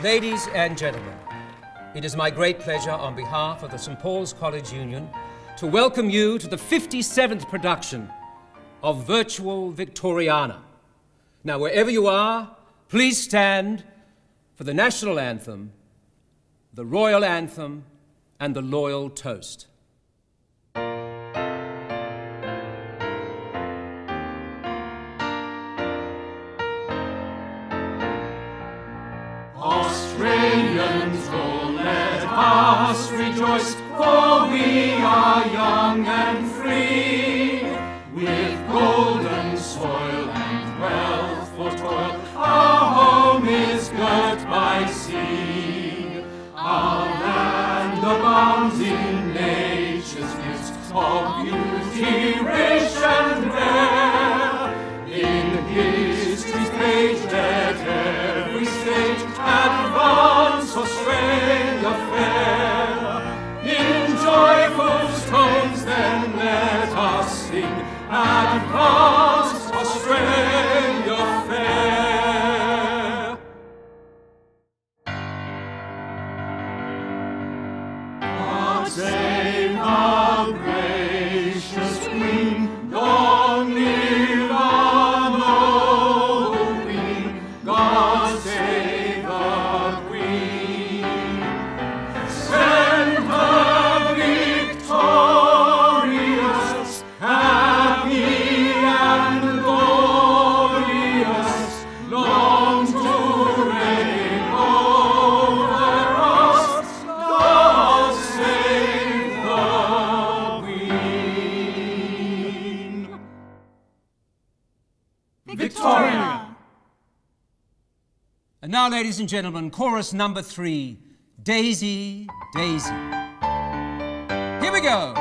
Ladies and gentlemen, it is my great pleasure on behalf of the St. Paul's College Union to welcome you to the 57th production of Virtual Victoriana. Now, wherever you are, please stand for the national anthem, the royal anthem, and the loyal toast. Australians, oh, let us rejoice, for we are young and free, with golden soil and wealth for toil. Our home is girt by sea. Our land abounds in nature's gifts of beauty rich and rare. In history's page let every stage advance Australia fair. In joyful tones then let us sing, advance Australia fair. God save our gracious Queen, long live our noble Queen. God save the Queen. Send her victorious, happy and glorious, long to reign over us. God save the Queen. Victoriana. And now, ladies and gentlemen, chorus number 3, Daisy, Daisy. Here we go.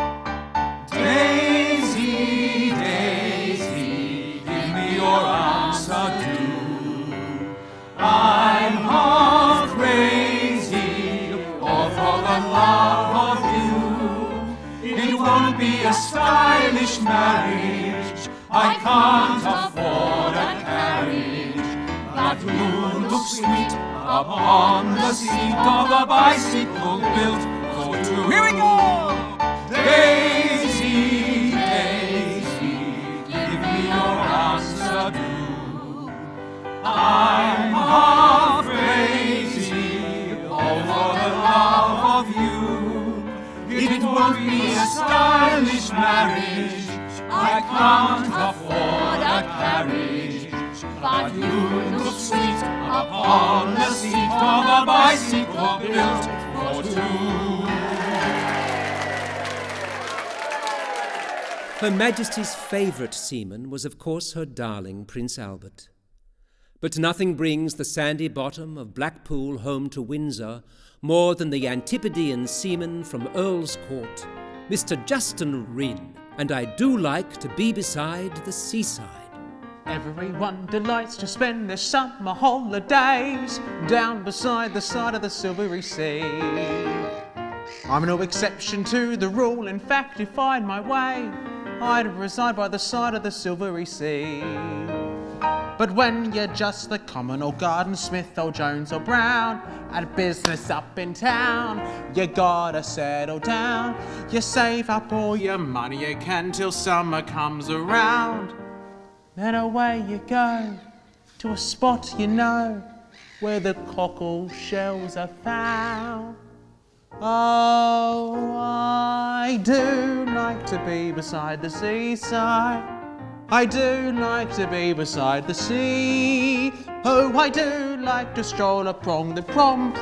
Daisy, Daisy, give me your answer due. I'm half crazy for the love of you. It won't be a stylish marriage, I can't afford a carriage, but you look sweet upon the seat of a bicycle built for two. Here we go. Daisy, Daisy, give me your answer due. I'm half crazy over the love of you. It won't be a stylish marriage, I can't afford a carriage, but you look sweet upon the seat of a bicycle built for two. Her Majesty's favourite seaman was, of course, her darling Prince Albert. But nothing brings the sandy bottom of Blackpool home to Windsor more than the Antipodean seaman from Earl's Court, Mr. Justin Wren, and I do like to be beside the seaside. Everyone delights to spend their summer holidays down beside the side of the Silvery Sea. I'm no exception to the rule, in fact, if I'd my way, I'd reside by the side of the Silvery Sea. But when you're just the common old garden smith or Jones or Brown at business up in town, you gotta settle down. You save up all your money you can till summer comes around. Then away you go to a spot you know where the cockle shells are found. Oh, I do like to be beside the seaside. I do like to be beside the sea. Oh, I do like to stroll along the prom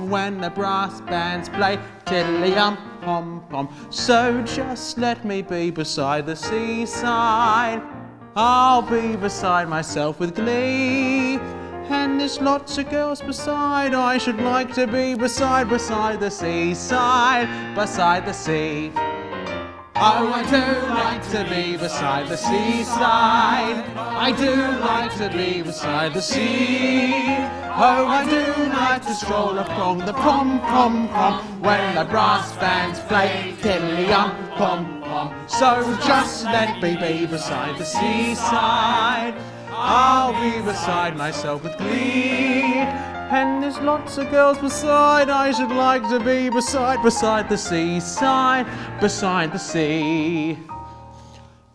when the brass bands play tiddly-um-pom-pom. So just let me be beside the seaside. I'll be beside myself with glee. And there's lots of girls beside. I should like to be beside the seaside, beside the sea. Oh, I do like to be beside the seaside. I do like to be beside the sea. Oh, I do like to stroll along the prom when the brass bands play tiddly-um-pom-pom. So just let me be beside the seaside. I'll be beside myself with glee. And there's lots of girls beside, I should like to be beside the seaside, beside the sea.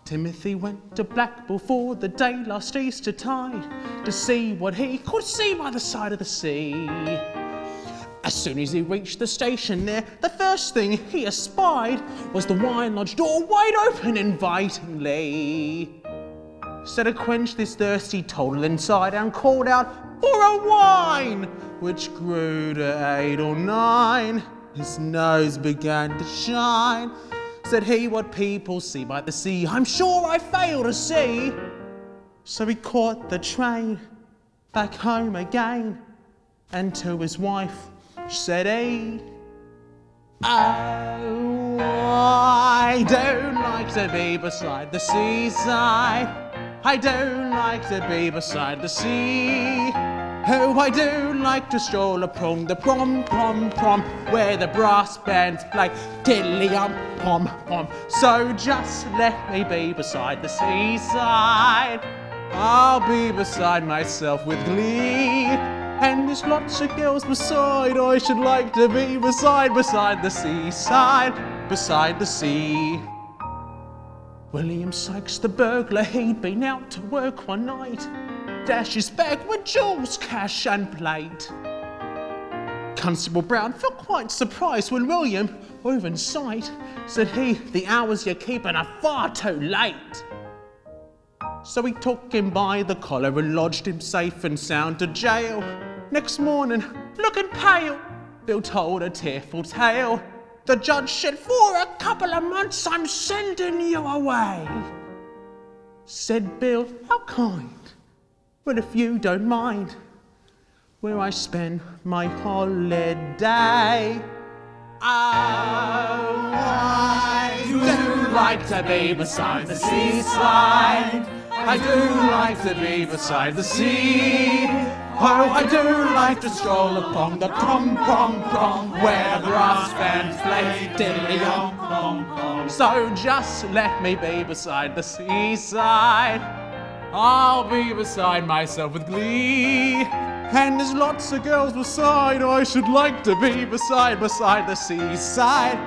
Timothy went to Blackpool for the day last Easter tide, to see what he could see by the side of the sea. As soon as he reached the station there, the first thing he espied was the wine lodge door wide open invitingly. So to quench this thirst he toddled inside and called out for a wine, which grew to 8 or 9. His nose began to shine. Said he, what people see by the sea, I'm sure I fail to see. So he caught the train back home again, and to his wife said he, oh, I don't like to be beside the seaside. I do like to be beside the sea. Oh, I do like to stroll along the prom, where the brass bands play tiddly-um-pom-pom. So just let me be beside the seaside. I'll be beside myself with glee. And there's lots of girls beside, I should like to be beside the seaside, beside the sea. William Sykes the burglar, he'd been out to work one night, dashed his bag with jewels, cash and plate. Constable Brown felt quite surprised when William, over in sight, said he, the hours you're keeping are far too late. So he took him by the collar and lodged him safe and sound to jail. Next morning, looking pale, Bill told a tearful tale. The judge said, for a couple of months I'm sending you away. Said Bill, how kind. Well, if you don't mind, where I spend my holiday. Oh, I do like to be beside the seaside. I do like to be beside the sea. Oh, I do like to stroll along the prom, where the brass bands play diddly-om-pom-pom. So just let me be beside the seaside. I'll be beside myself with glee. And there's lots of girls beside, I should like to be beside the seaside,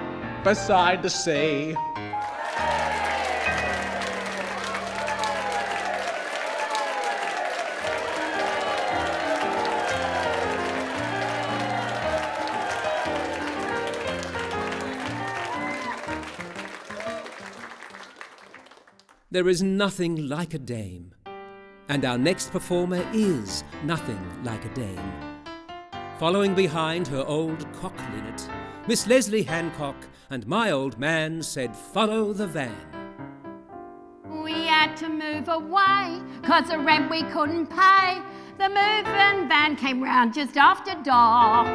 beside the sea. There is nothing like a dame, and our next performer is nothing like a dame. Following behind her old cock linnet, Miss Leslie Hancock and my old man said, follow the van. We had to move away, 'cause the rent we couldn't pay. The moving van came round just after dark.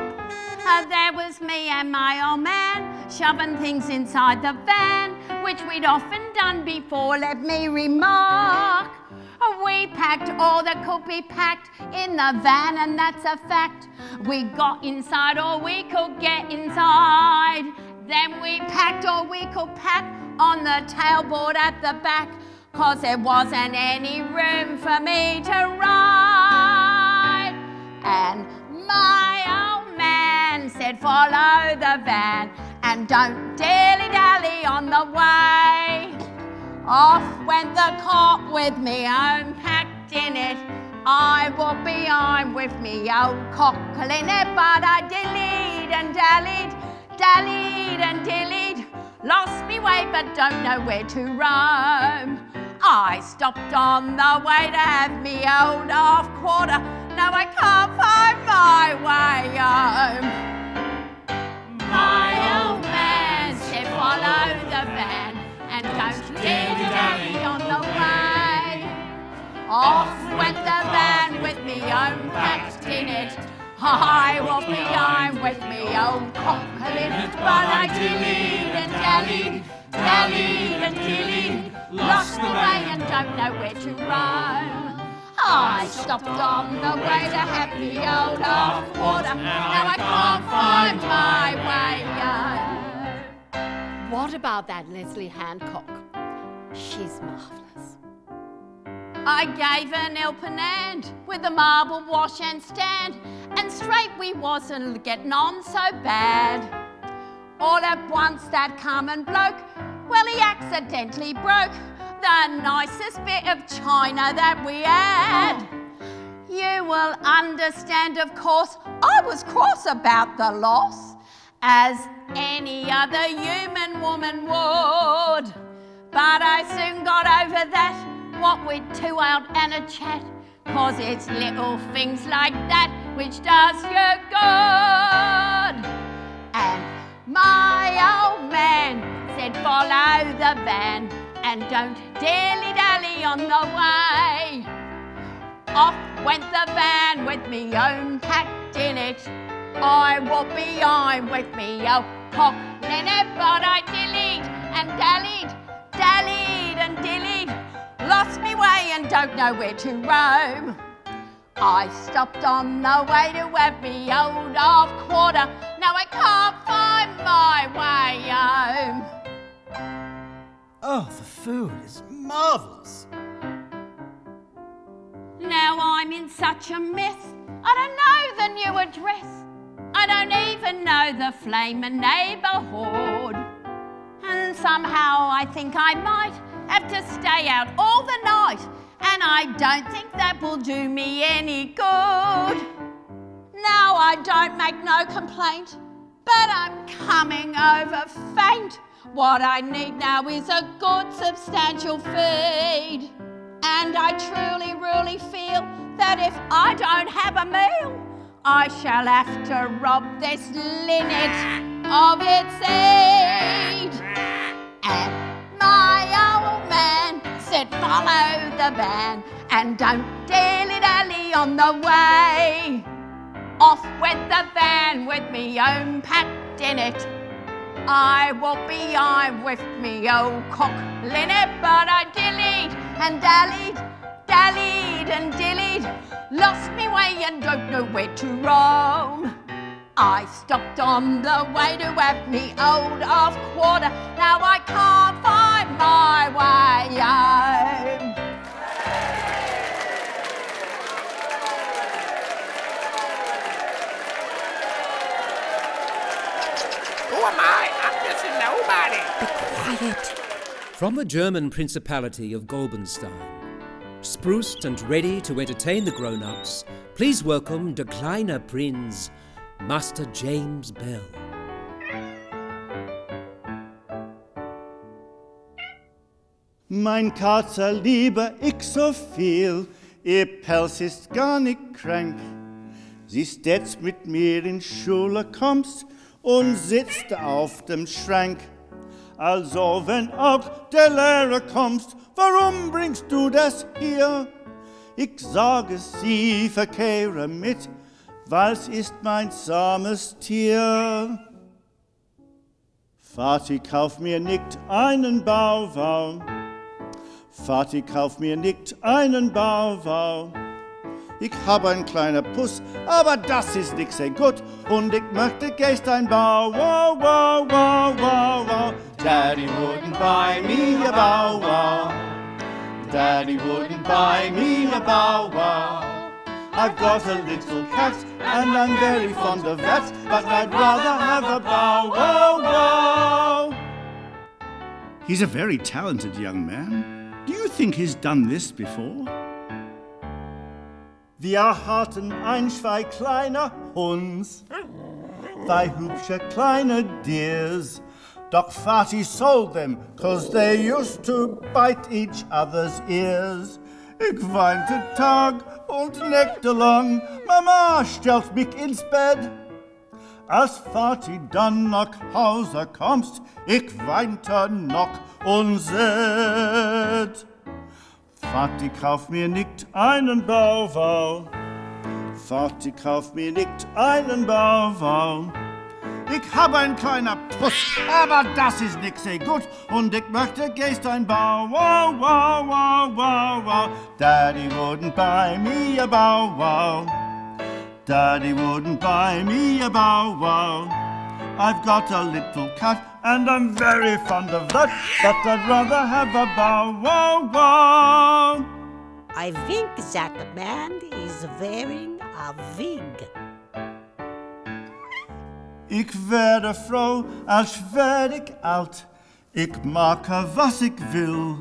There was me and my old man, shoving things inside the van, which we'd often done before, let me remark. We packed all that could be packed in the van, and that's a fact. We got inside all we could get inside. Then we packed all we could pack on the tailboard at the back, 'cause there wasn't any room for me to ride. And my old man said, follow the van and don't dilly-dally on the way. Off went the cart with me own packed in it. I was behind with me old cockle in it, but I dillied and dallied, dallied and dillied. Lost me way but don't know where to roam. I stopped on the way to have me old half quarter. Now I can't find my way home. My old man said follow the van and don't dilly-dally on the way. Off went the van with me own packed in it. I was behind with me old cockle in it, but I dillied and dallied, dallied and dillied. Lost the way and don't know where to roam. I stopped on the way to have me old half quarter. Now I can't find my way home. What about that Leslie Hancock? She's marvellous. I gave an helping hand with a marble wash and stand, and straight we wasn't getting on so bad. All at once that common bloke, well, he accidentally broke the nicest bit of china that we had. You will understand, of course, I was cross about the loss, as any other human woman would. But I soon got over that, what with 2 out and a chat, 'cause it's little things like that which does you good. And my old man said, follow the van and don't dilly-dally on the way. Off went the van with me own packed in it. I walked behind with me old cock in it, but I dillied and dallied, dallied and dillied, lost me way and don't know where to roam. I stopped on the way to have me old half quarter. Now I can't find my way home. Oh, the food is marvellous. Now I'm in such a mess, I don't know the new address. I don't even know the flaming neighbourhood. And somehow I think I might have to stay out all the night, and I don't think that will do me any good. Now I don't make no complaint, but I'm coming over faint. What I need now is a good substantial feed. And I truly, really feel that if I don't have a meal, I shall have to rob this linnet of its seed. And my old man said, follow the van and don't dilly-dally on the way. Off went the van with me own packed in it. I walked behind with me old cock linnet, but I dillied and dallied, dallied and dillied, lost me way and don't know where to roam. I stopped on the way to have me old half quarter. Now I can't find my way home. Who am I? I'm just a nobody. Be quiet. From the German Principality of Golbenstein, spruced and ready to entertain the grown-ups, please welcome der kleine Prinz, Master James Bell. Mein Kater lieber ich so viel, ihr Pelz ist gar nicht krank. Siehst jetzt mit mir in Schule kommst und sitzt auf dem Schrank. Also wenn auch der Lehrer kommst, warum bringst du das hier? Ich sage sie verkehre mit, weil's ist mein zahmes Tier. Vati, kauf mir nicht einen Bauwagen. Vati, kauf mir nicht einen Bauwagen. Ich hab ein kleiner Puss, aber das ist nicht sehr gut. Und ich möchte gest ein Bau, wow, wow, wow, wow, wow. Daddy wouldn't buy me a bow wow. Daddy wouldn't buy me a bow wow. I've got a little cat and I'm very fond of that, but I'd rather have a bow wow wow. He's a very talented young man. Do you think he's done this before? Wir hatten ein, zwei kleine Hunds, zwei hübsche kleine Deers. Doch Vati sold them, 'cause they used to bite each other's ears. Ich weinte Tag und nächtelang, Mama stellt mich ins Bett. Als Vati dann nach Hause kommst, ich weinte noch und sät. Vati, kauf mir nicht einen Bauwagen. Vati, kauf mir nicht einen Bauwagen. Ich hab ein kleiner Puss, aber das ist nix sehr gut. Und ich möchte gest ein Bau, wow, wow, wow, wow, wow. Daddy wouldn't buy me a bow wow. Daddy wouldn't buy me a bow wow. I've got a little cat and I'm very fond of that, but I'd rather have a bow wow wow. I think that man is wearing a wig. Ik werde vrouw, als werd ik alt. Ik mache, was ik will.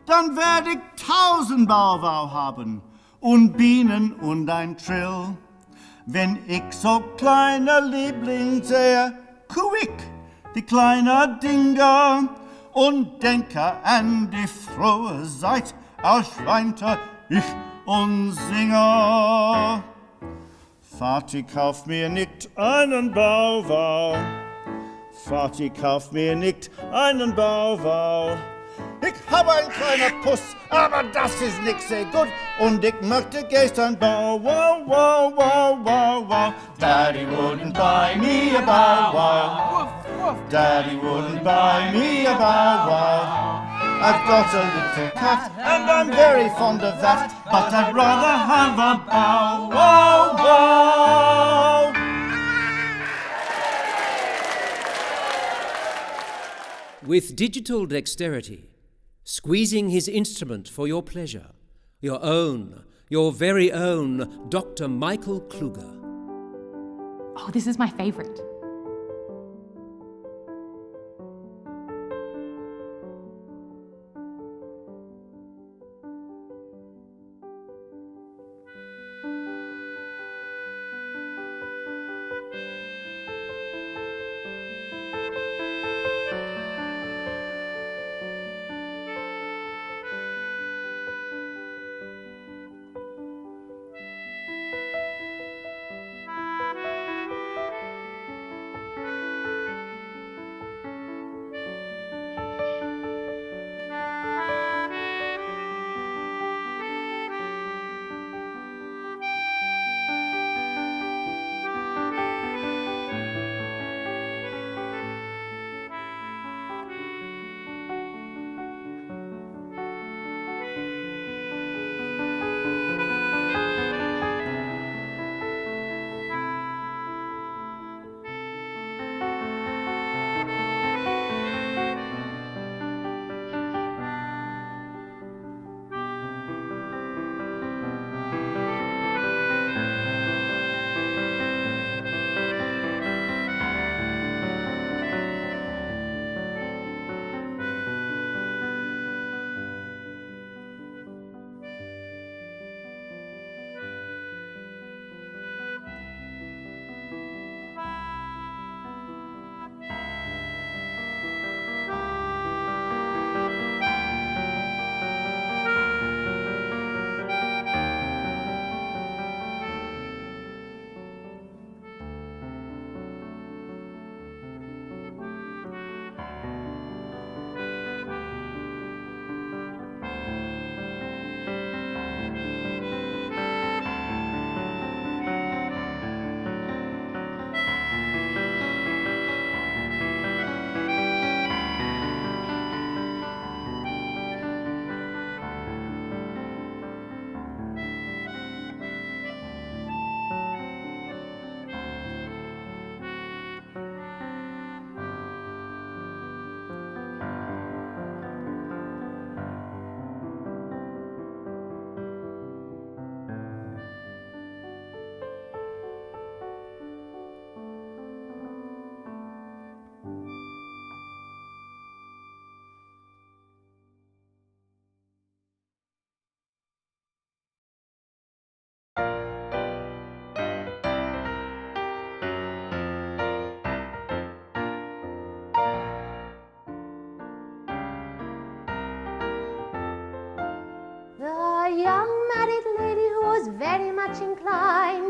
Dann werd ik 1000 Bauwau haben. Und Bienen und ein Trill. Wenn ich so kleine Liebling sehe, quick, die kleine Dinger. Und denke an die frohe Zeit, als weinte ich und singe. Vati, kauf mir nicht einen Bauwau. Vati, kauf mir nicht einen Bauwau. Ich hab ein kleiner Puss, aber das ist nix sehr gut. Und ich möchte gestern Bauwau, wow, wow, wow, wow. Daddy wouldn't buy me a Bauwau. Daddy wouldn't buy me a Bauwau. I've got a little cat, and I'm very fond of that, but I'd rather have a bow, wow, wow. With digital dexterity, squeezing his instrument for your pleasure, your very own Dr. Michael Kluger. Oh, this is my favorite.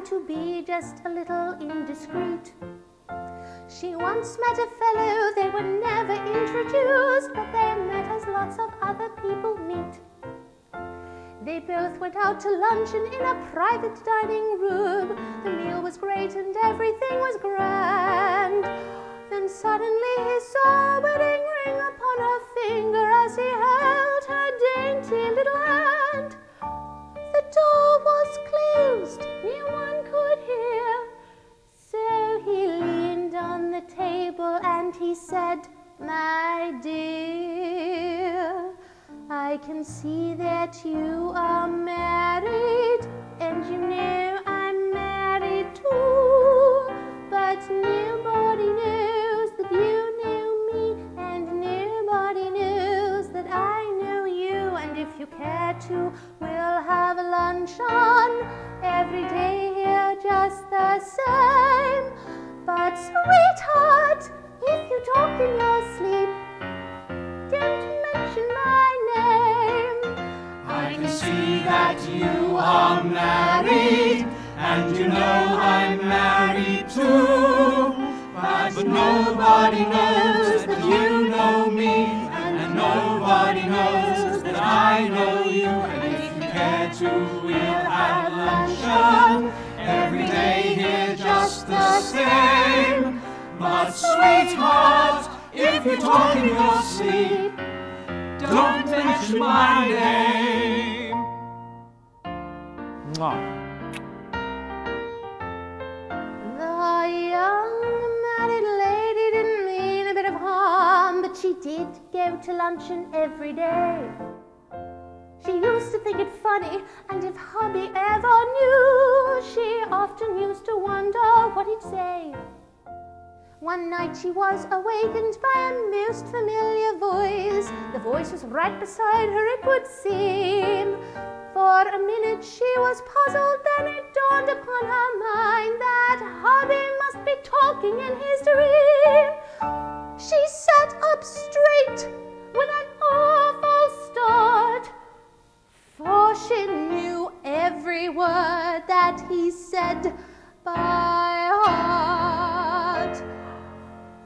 To be just a little indiscreet. She once met a fellow, they were never introduced, but they met as lots of other people meet. They both went out to luncheon in a private dining room. The meal was great and everything was grand. Then suddenly he saw a wedding ring upon her finger as he held her dainty little hand. The door was closed, no one could hear. So he leaned on the table and he said, "My dear, I can see that you are married, and you know I'm married too. But nobody knows that you know me, and nobody knows that I know you. And if you care to, we'll have lunch on every day here just the same. But sweetheart, if you talk in your sleep, don't mention my name. I can see that you are married, and you know I'm married too. But nobody knows that you know me, and nobody knows that I know you. And if you care to, we'll have luncheon every day here just the same. But sweetheart, if you talk in your sleep, don't mention my name. Mwah. The young married lady didn't mean a bit of harm, but she did go to luncheon every day. She used to think it funny, and if hubby ever knew, she often used to wonder what he'd say. One night she was awakened by a most familiar voice. The voice was right beside her, it would seem. For a minute she was puzzled, then it dawned upon her mind that hubby must be talking in his dream. She sat up straight with an awful start, for she knew every word that he said by heart.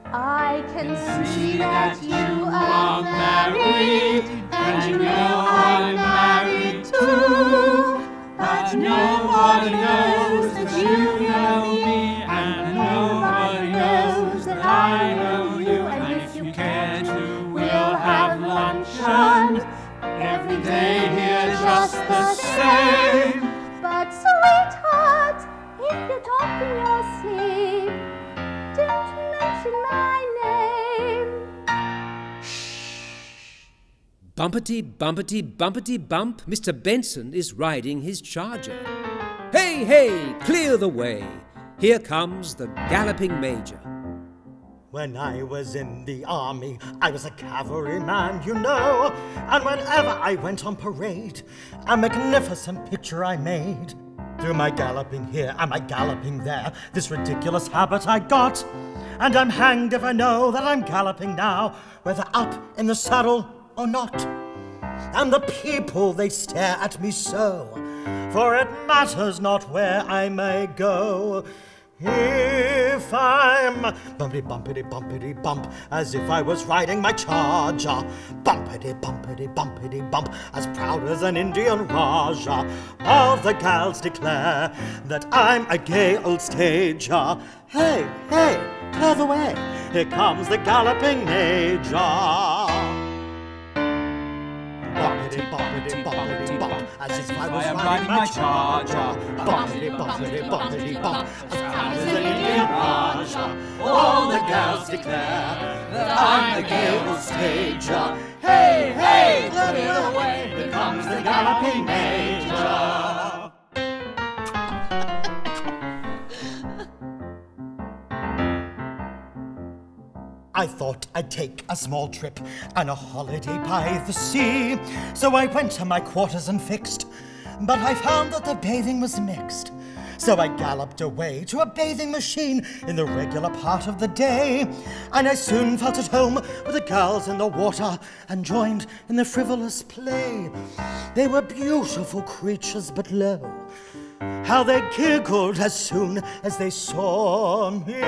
I can see that you are married, and you know I'm married too. But nobody knows that you know me, and nobody knows that I know you. And if you care to, we'll have luncheon every day here just the same. But sweetheart, if you talk in your sleep, don't mention my name. Bumpety, bumpety, bumpety bump, Mr. Benson is riding his charger. Hey, hey, clear the way. Here comes the galloping major. When I was in the army, I was a cavalryman, you know. And whenever I went on parade, a magnificent picture I made. Through my galloping here and my galloping there, this ridiculous habit I got. And I'm hanged if I know that I'm galloping now, whether up in the saddle or not. And the people, they stare at me so, for it matters not where I may go. If I'm bumpity bumpity bumpity bump, as if I was riding my charger, bumpity bumpity bumpity bump, as proud as an Indian Raja, all the gals declare that I'm a gay old stager. Hey, hey, clear the way, here comes the galloping major. Bumpity bumpity bumpity bump, as if I was riding my charger, bumpity bumpity bumpity bump, as proud as an Indian Raja. All the gals declare that I'm the gay old stager. Hey, hey, clear the way, here comes the galloping major. I thought I'd take a small trip and a holiday by the sea. So I went to my quarters and fixed, but I found that the bathing was mixed. So I galloped away to a bathing machine in the regular part of the day. And I soon felt at home with the girls in the water and joined in the frivolous play. They were beautiful creatures, but lo, how they giggled as soon as they saw me.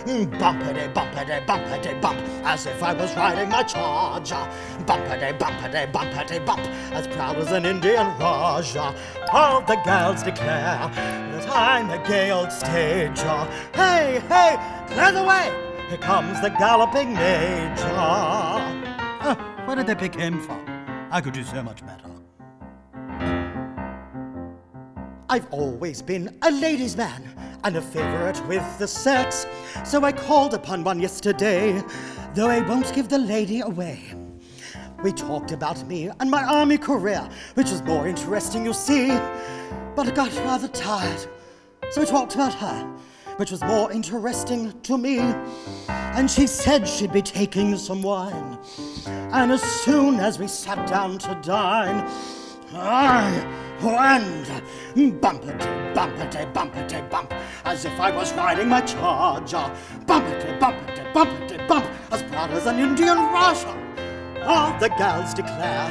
Bumpity, bumpity, bumpity, bump, as if I was riding my charger. Bumpity, bumpity, bumpity, bump, as proud as an Indian Raja. All the gals declare that I'm a gay old stager. Hey, hey, clear the way, here comes the galloping major. Where did they pick him from? I could do so much better. I've always been a ladies' man and a favorite with the sex, so I called upon one yesterday, though I won't give the lady away. We talked about me and my army career, which was more interesting, you see. But I got rather tired, so we talked about her, which was more interesting to me. And she said she'd be taking some wine. And as soon as we sat down to dine, I went bumpity, bumpity, bumpity, bump, as if I was riding my charger. Bumpity, bumpity, bumpity, bump, as proud as an Indian Raja. All the gals declare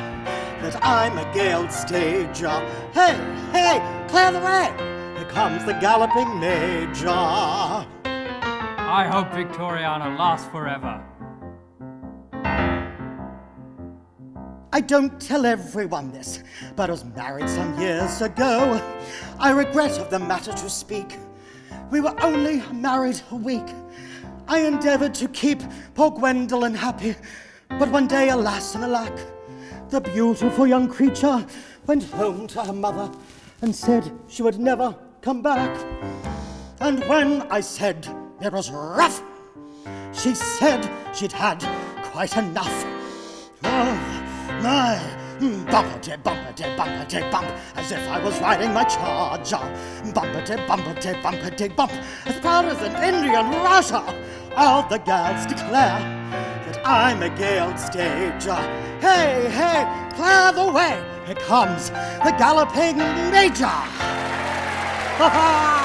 that I'm a Gale stager. Hey, hey, clear the way! Here comes the galloping major. I hope Victoriana lasts forever. I don't tell everyone this, but I was married some years ago. I regret of the matter to speak. We were only married a week. I endeavoured to keep poor Gwendolen happy, but one day, alas and alack, the beautiful young creature went home to her mother and said she would never come back. And when I said it was rough, she said she'd had quite enough. Oh, my, bumpity, bumpity, bumpity, bump, as if I was riding my charger. Bumpity, bumpity, bumpity, bump, as proud as an Indian Raja. All the gals declare that I'm a Gale stager. Hey, hey, clear the way! Here comes the galloping major! Ha ha!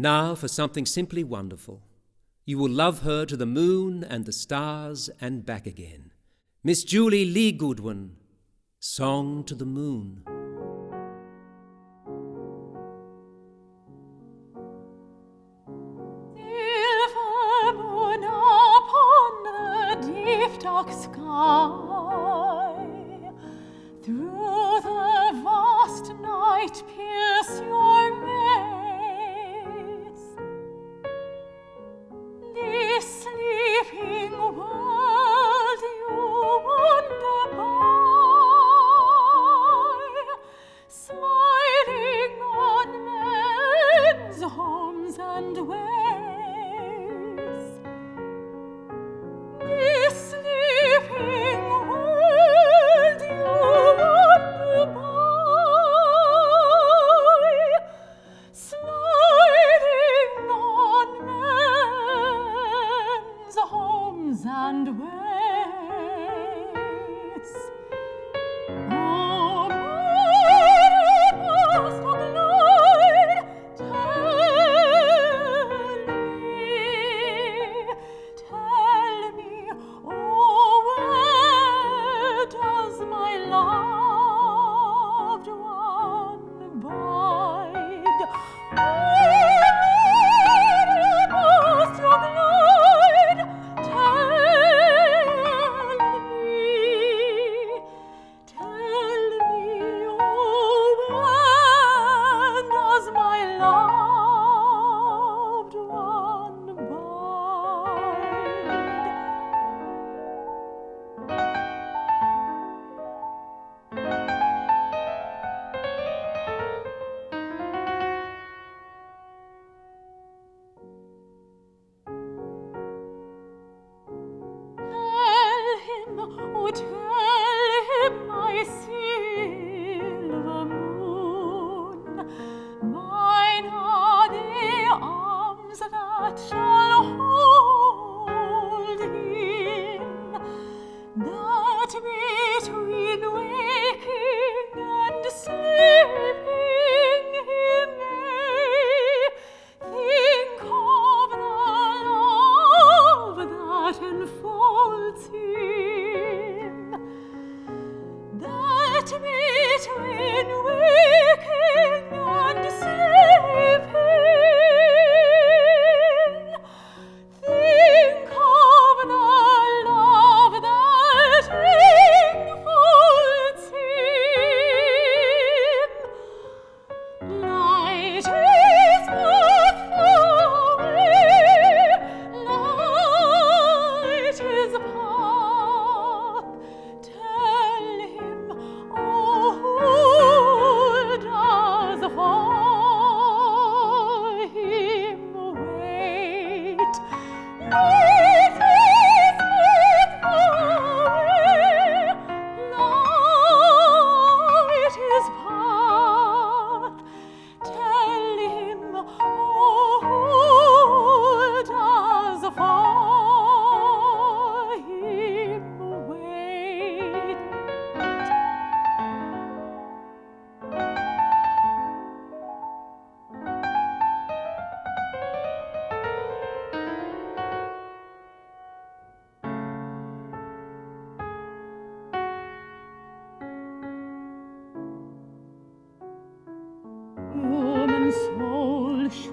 Now for something simply wonderful. You will love her to the moon and the stars and back again. Miss Julie Lee Goodwin, Song to the Moon. Silver moon upon the deep dark sky, through the vast night pierce your rays. This sleeping world you wander by,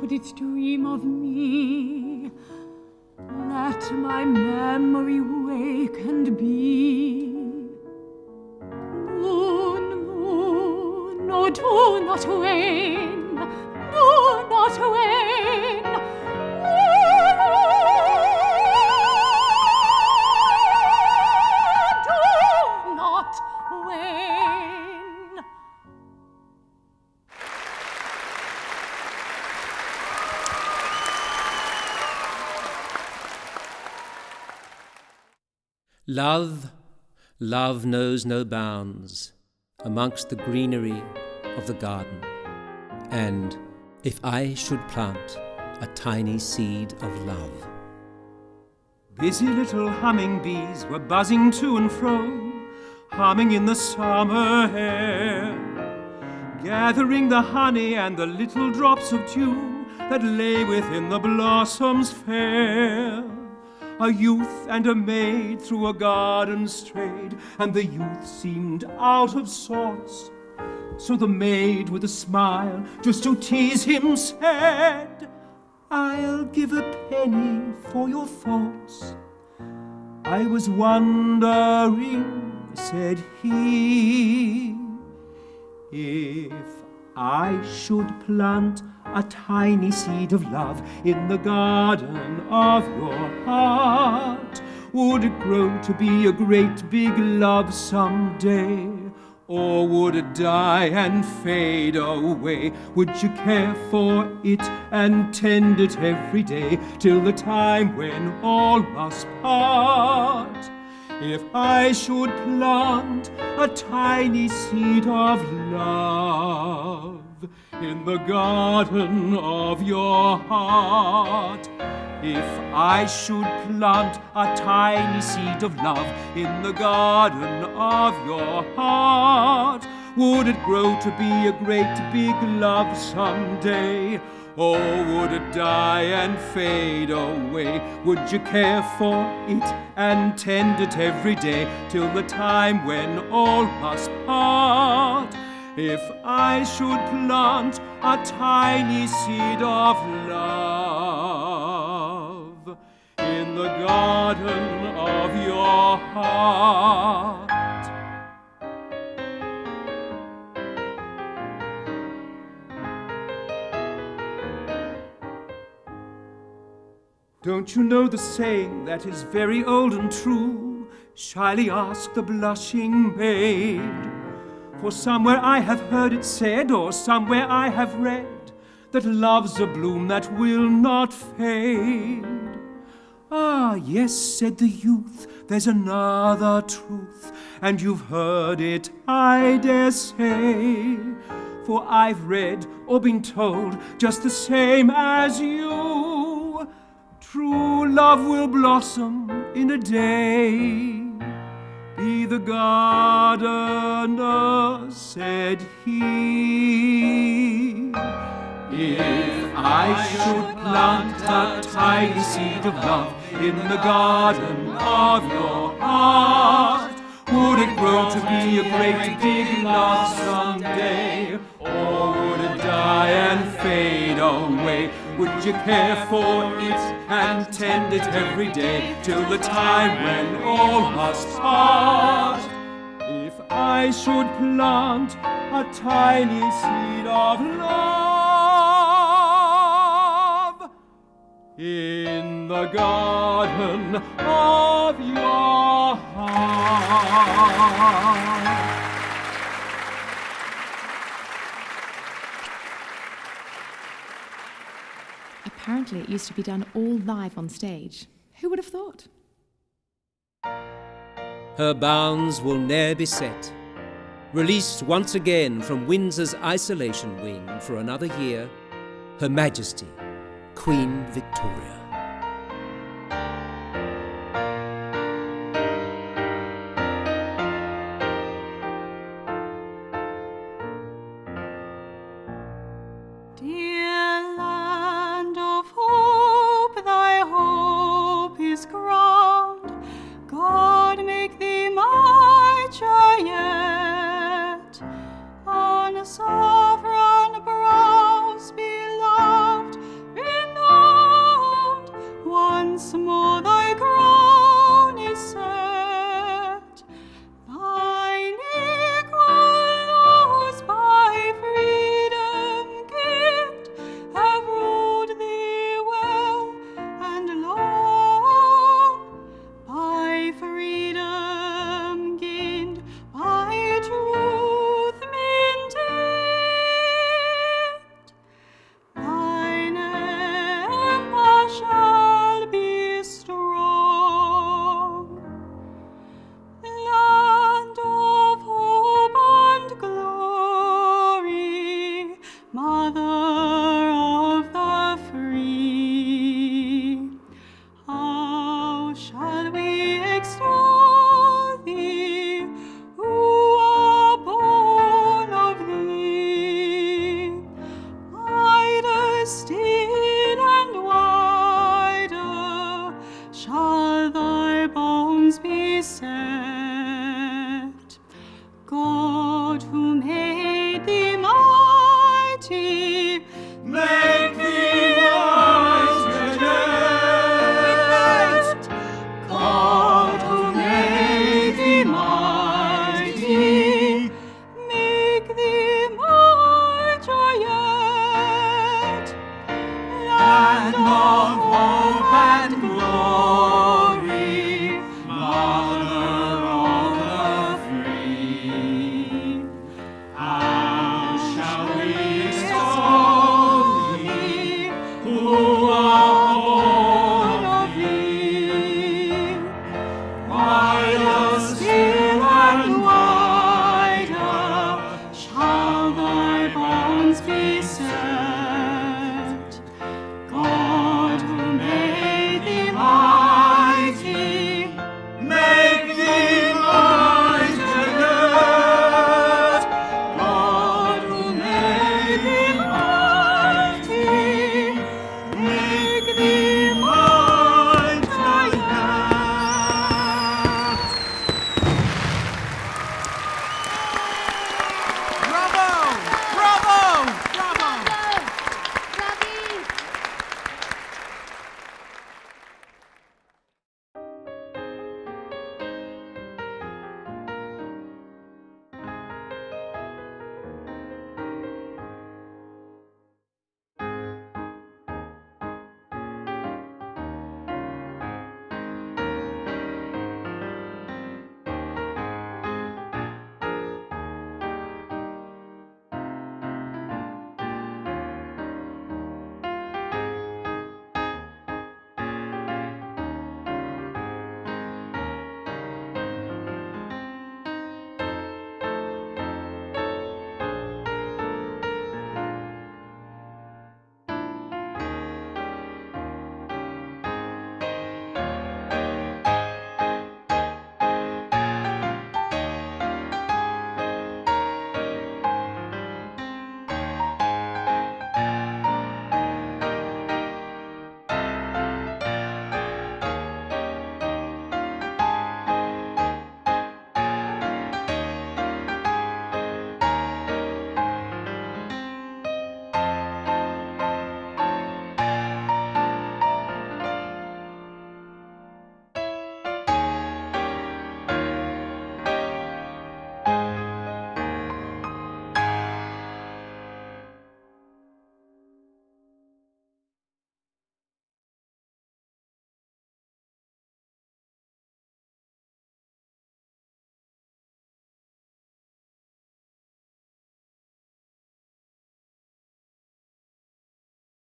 should it dream of me, let my memory wake and be. Moon, moon, oh, do not wane, do not wane. Do not wane. Love, love knows no bounds amongst the greenery of the garden. And if I should plant a tiny seed of love. Busy little hummingbees were buzzing to and fro, humming in the summer air, gathering the honey and the little drops of dew that lay within the blossoms fair. A youth and a maid through a garden strayed, and the youth seemed out of sorts. So the maid, with a smile, just to tease him, said, "I'll give a penny for your thoughts." "I was wondering," said he, "if I should plant a tiny seed of love in the garden of your heart, would it grow to be a great big love someday? Or would it die and fade away? Would you care for it and tend it every day till the time when all must part? If I should plant a tiny seed of love in the garden of your heart, if I should plant a tiny seed of love in the garden of your heart, would it grow to be a great big love someday? Or would it die and fade away? Would you care for it and tend it every day till the time when all must part? If I should plant a tiny seed of love in the garden of your heart. Don't you know the saying that is very old and true? Shyly ask the blushing maid. For somewhere I have heard it said, or somewhere I have read, that love's a bloom that will not fade. "Ah, yes," said the youth, "there's another truth, and you've heard it, I dare say. For I've read or been told just the same as you, true love will blossom in a day." "Be the gardener," said he, "if I should plant a tiny seed of love in the garden of your heart, would it grow to be a great big love someday? Or would it die and fade away? Would you care for it and tend it every day till the time when all must part? If I should plant a tiny seed of love in the garden of your heart." Apparently it used to be done all live on stage. Who would have thought? Her bounds will ne'er be set. Released once again from Windsor's isolation wing for another year, Her Majesty, Queen Victoria. Dear land of hope, thy hope is crowned. God make thee my chariot, on sovereign brows beloved, Mother of the free. How shall we extol thee, who are born of thee? Wider still and wider shall thy bones be set. God who made thee mighty, make thee mighty yet. God who made thee mighty, make thee mightier yet. Land of hope and glory, Mother of the free. How shall we extol thee, who are born of thee? Wider still and wider shall thy bones be set.